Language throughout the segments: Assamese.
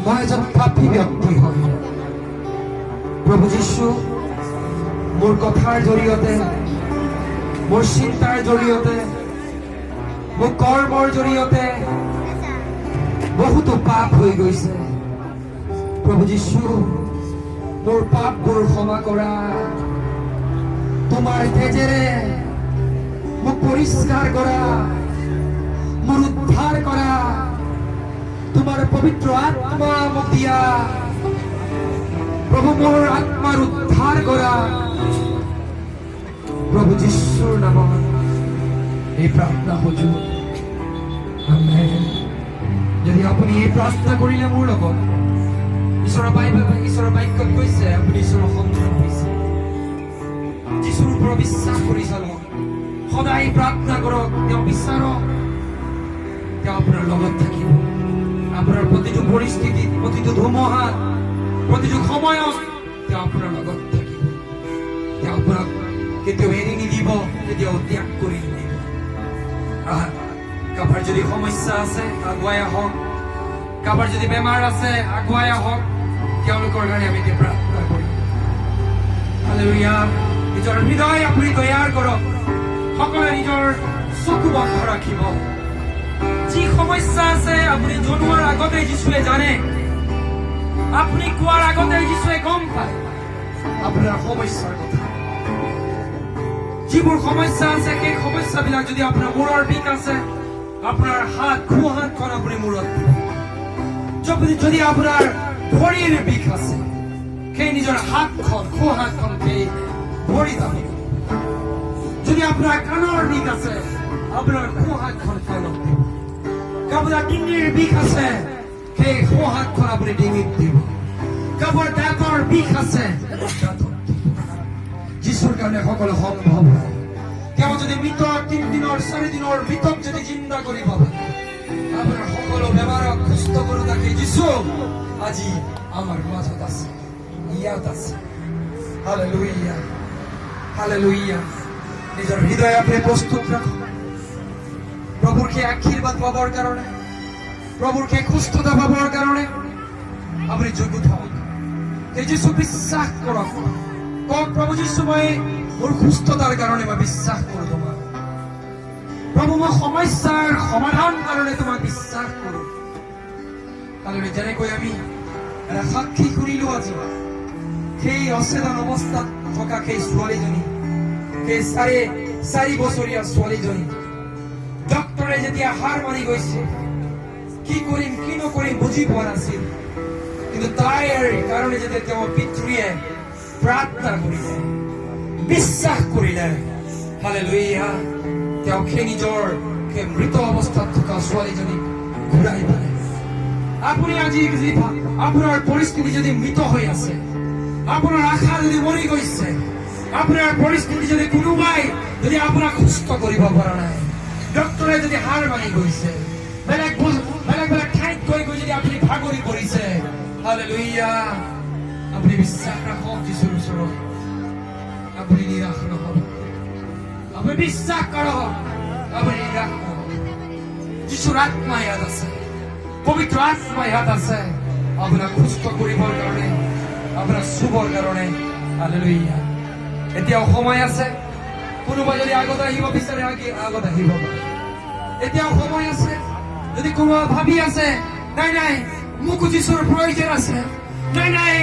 মই এজন পাপী ব্যক্তি হয়। প্ৰভু যীশু মোৰ কথাৰ জৰিয়তে, মোৰ চিন্তাৰ জৰিয়তে, মোৰ কৰ্মৰ জৰিয়তে বহুতো পাপ হৈ গৈছে। প্ৰভু যীশু মোৰ পাপবোৰ ক্ষমা কৰা, তোমাৰ তেজেৰে মোক পৰিষ্কাৰ কৰা, মোৰ উদ্ধাৰ কৰা, তোমাৰ পবিত্ৰ আত্মা মোক দিয়া। প্ৰভু মোৰ আত্মাৰ উদ্ধাৰ কৰা, প্ৰভু যীশুৰ নামত এই প্ৰাৰ্থনা খোজো, আমেন। যদি আপুনি এই প্ৰাৰ্থনা কৰিলে মোৰ লগত, ঈশ্বৰৰ বাক্যত কৈছে আপুনি ঈশ্বৰৰ সন্তান হৈছে। যীশুৰ ওপৰত বিশ্বাস কৰি চালক, সদায় প্ৰাৰ্থনা কৰক, তেওঁ বিচাৰক, তেওঁ আপোনাৰ লগত থাকিব। আপোনাৰ প্ৰতিটো পৰিস্থিতিত, প্ৰতিটো ধুমুহাত, প্ৰতিটো সময়ত তেওঁ আপোনাৰ লগত থাকিব। তেওঁ আপোনাক কেতিয়াও এৰি নিদিব, কেতিয়াও ত্যাগ কৰি নিদিব। কাৰোবাৰ যদি সমস্যা আছে আগুৱাই আহক, কাৰোবাৰ যদি বেমাৰ আছে আগুৱাই আহক, তেওঁলোকৰ কাৰণে আমি এতিয়া প্ৰাৰ্থনা কৰিম। হালেলুয়া। নিজৰ হৃদয় আপুনি তৈয়াৰ কৰক, সকলোৱে নিজৰ চকু বন্ধ ৰাখিব। যি সমস্যা আছে আপুনি জনোৱাৰ আগতে যীশুৱে জানে, আপুনি কোৱাৰ আগতে যীশুৱে গম পায় আপোনাৰ সমস্যাৰ কথা। যিবোৰ সমস্যা আছে সেই সমস্যাবিলাক যদি আপোনাৰ মূৰৰ বিষ আছে, আপোনাৰ সোঁ হাতখন আপুনি মূৰত দিব। যদি আপোনাৰ ভৰিৰ বিষ আছে, সেই নিজৰ হাতখন, সোঁ হাতখন সেই ভৰিত আনিব। যদি আপোনাৰ কাণৰ বিষ আছে, আপোনাৰ সোঁ হাতখন কাণত দিব। কাৰোবাৰ ডিঙিৰ বিষ আছে, সেই সোঁ হাতখন আপুনি ডিঙিত দিব। কাৰোবাৰ দাঁতৰ বিষ আছে, যীশুৰ কাৰণে সকলো সম্ভৱ। তেওঁ যদি মৃত 3 দিনৰ 4 দিনৰ মৃতক যদি জিন্দা কৰিব পাৰে, আপোনাৰ সকলো বেমাৰক সুস্থ কৰি থাকে যীশু আজি আমাৰ মাজত আছে, ইয়াত আছে। Hallelujah, hallelujah. নিজৰ হৃদয় আপুনি প্ৰস্তুত ৰাখক প্ৰভুৰ সেই আশীৰ্বাদ পাবৰ কাৰণে, প্ৰভুৰ সেই সুস্থতা পাবৰ কাৰণে। আপুনি যোগ্য হওক, সেই যীশু বিশ্বাস কৰক, কওক প্ৰভু যীশু মই মোৰ সুস্থতাৰ কাৰণে মই বিশ্বাস কৰো তোমাক। প্ৰভু মই সমস্যাৰ সমাধান কাৰণে তোমাক বিশ্বাস কৰো। কালি যেনেকৈ আমি এটা সাক্ষী শুনিলো আজি, সেই অচেতন অৱস্থাত থকা সেই ছোৱালীজনী, সেই 4 বছৰীয়া ছোৱালীজনী, ডক্টৰে যেতিয়া হাৰ মানি গৈছে, কি কৰিম কি নকৰিম বুজি পোৱা নাছিল, কিন্তু তাইৰ কাৰণে যেতিয়া তেওঁৰ পিতৃয়ে প্ৰাৰ্থনা কৰিলে, বিশ্বাস কৰিলে, হালেলুয়া, তেওঁ সেই নিজৰ সেই মৃত অৱস্থাত থকা ছোৱালীজনীক ঘূৰাই পালে। আপুনি আজি যদি আপোনাৰ পৰিস্থিতি যদি মৃত হৈ আছে, আপোনাৰ আশা যদি মৰি গৈছে, আপোনাৰ পৰিস্থিতি যদি কোনোবাই যদি আপোনাক সুস্থ কৰিব পৰা নাই, ডক্টৰে যদি হাৰ মানি গৈছে, বেলেগ ঠাইত গৈ যদি আপুনি ভাগৰি পৰিছে, হালেলুয়া, আপুনি বিশ্বাস ৰাখক যীশুৰ ওচৰত, আপুনি নিৰাশ নহব। আপুনি বিশ্বাস কৰক, আপুনি নিৰাশ নহব। যীশুৰ আত্মা ইয়াত আছে, পবিত্ৰ আত্মা ইয়াত আছে আপোনাক সুস্থ কৰিবৰ কাৰণে, আপোনাক চুবৰ কাৰণে। হালেলুয়া। এতিয়াও সময় আছে, কোনোবাই যদি আগত আহিব বিচাৰে আগত আহিব পাৰে। এতিয়াও সময় আছে, যদি কোনোবা ভাবি আছে নাই নাই মোকো যীশুৰ প্ৰয়োজন আছে, নাই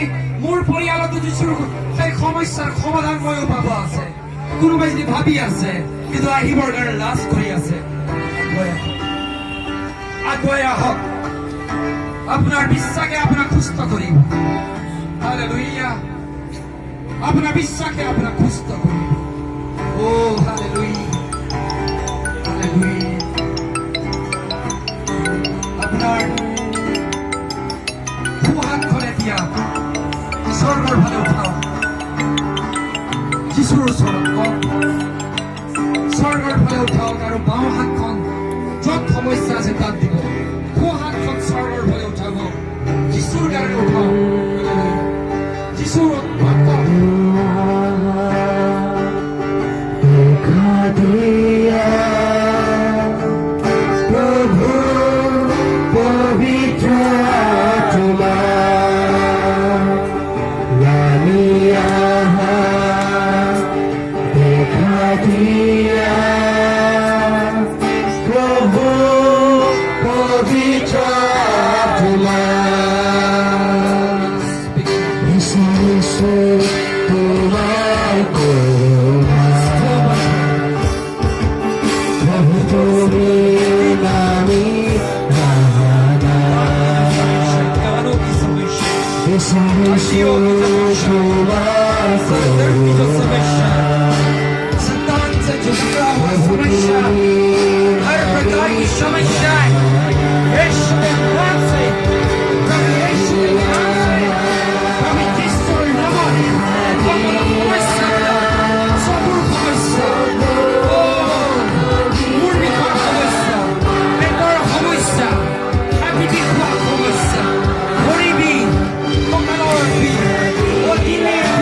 মোৰ পৰিয়ালতো যীশুৰ সেই সমস্যাৰ সমাধান ময়ো পাব আছে, কোনোবাই যদি ভাবি আছে কিন্তু আহিবৰ কাৰণে লাজ কৰি আছে, আগুৱাই আহক। আপোনাৰ বিশ্বাসে আপোনাক সুস্থ কৰিব। হালেলুয়া। আপোনাৰ বিশ্বাসে আপোনাক সুস্থ কৰিব। ও হালেলুয়া, হালেলুয়া। আপোনাৰ সোঁ হাতখন এতিয়া স্বৰ্গৰ ফালে উঠাওক, যীশুৰ ওচৰত কওক, স্বৰ্গৰ ফালে উঠাওক, আৰু বাওঁ হাতখন য'ত সমস্যা আছে তাত দিব। সোঁ হাতখন স্বৰ্গৰ ফালে উঠাব, যীশুৰ কাৰণে উঠাওক, যীশুৰ प्रभु पवित्र आत्मा Dio 믿었어 산다한테 주시라고 하르바다이 샤마샤이 예수의 남세 그럼 예수의 남세 그럼 그리스도를 넘어내 법으로 보고 있어 서부를 보고 있어 물 밑으로 보고 있어 맹가를 보고 있어 하비비쿠아 보고 있어 보리비 콩나노비 어디네비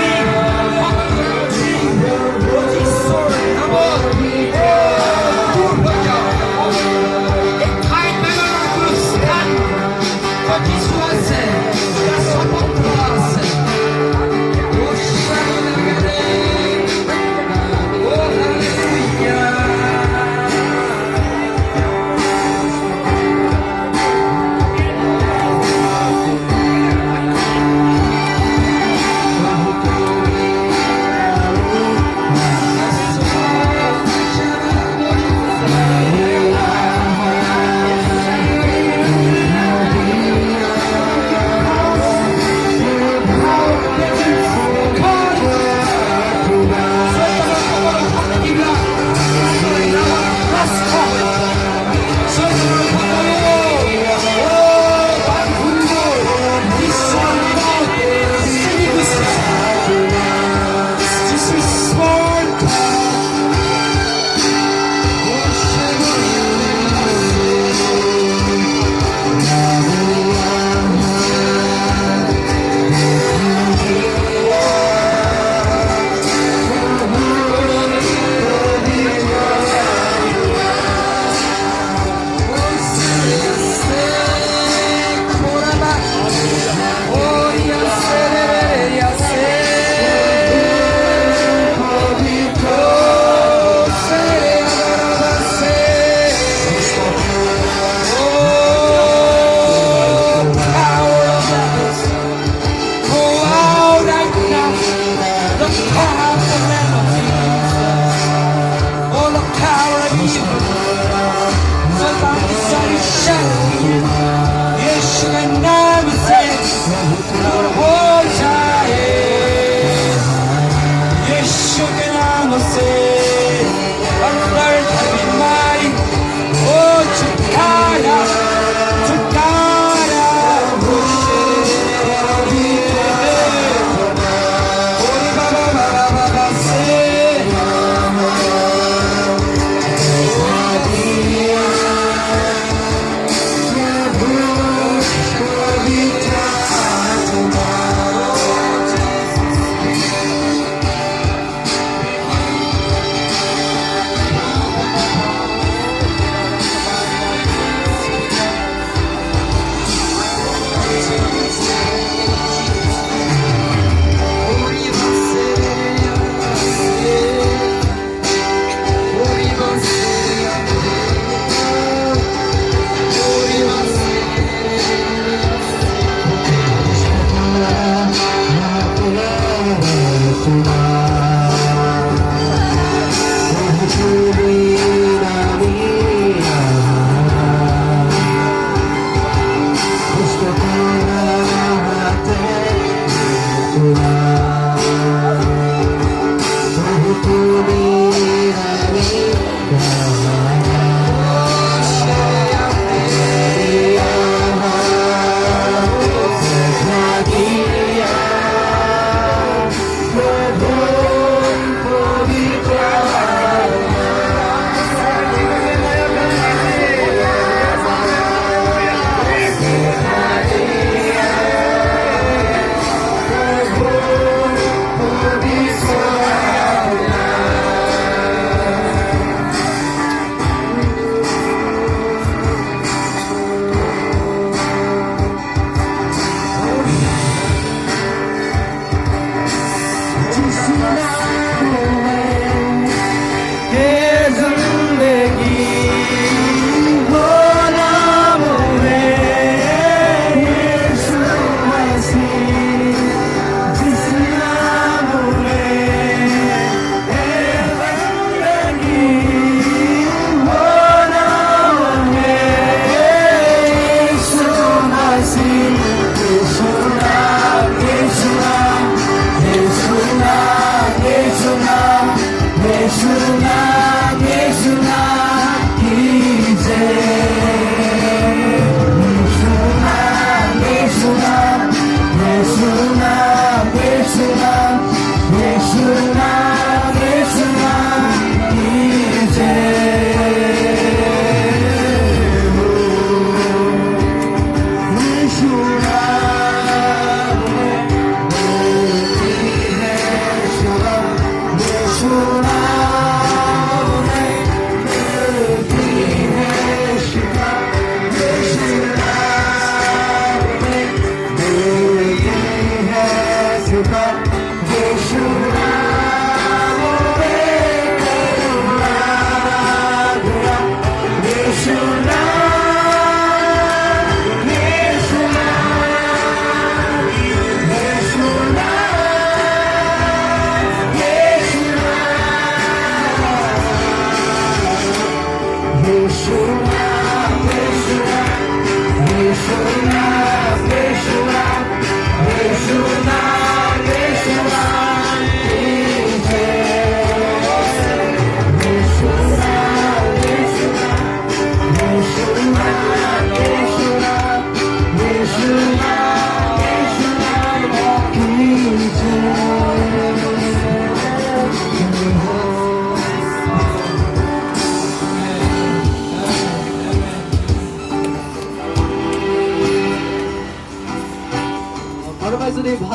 যদি ভাল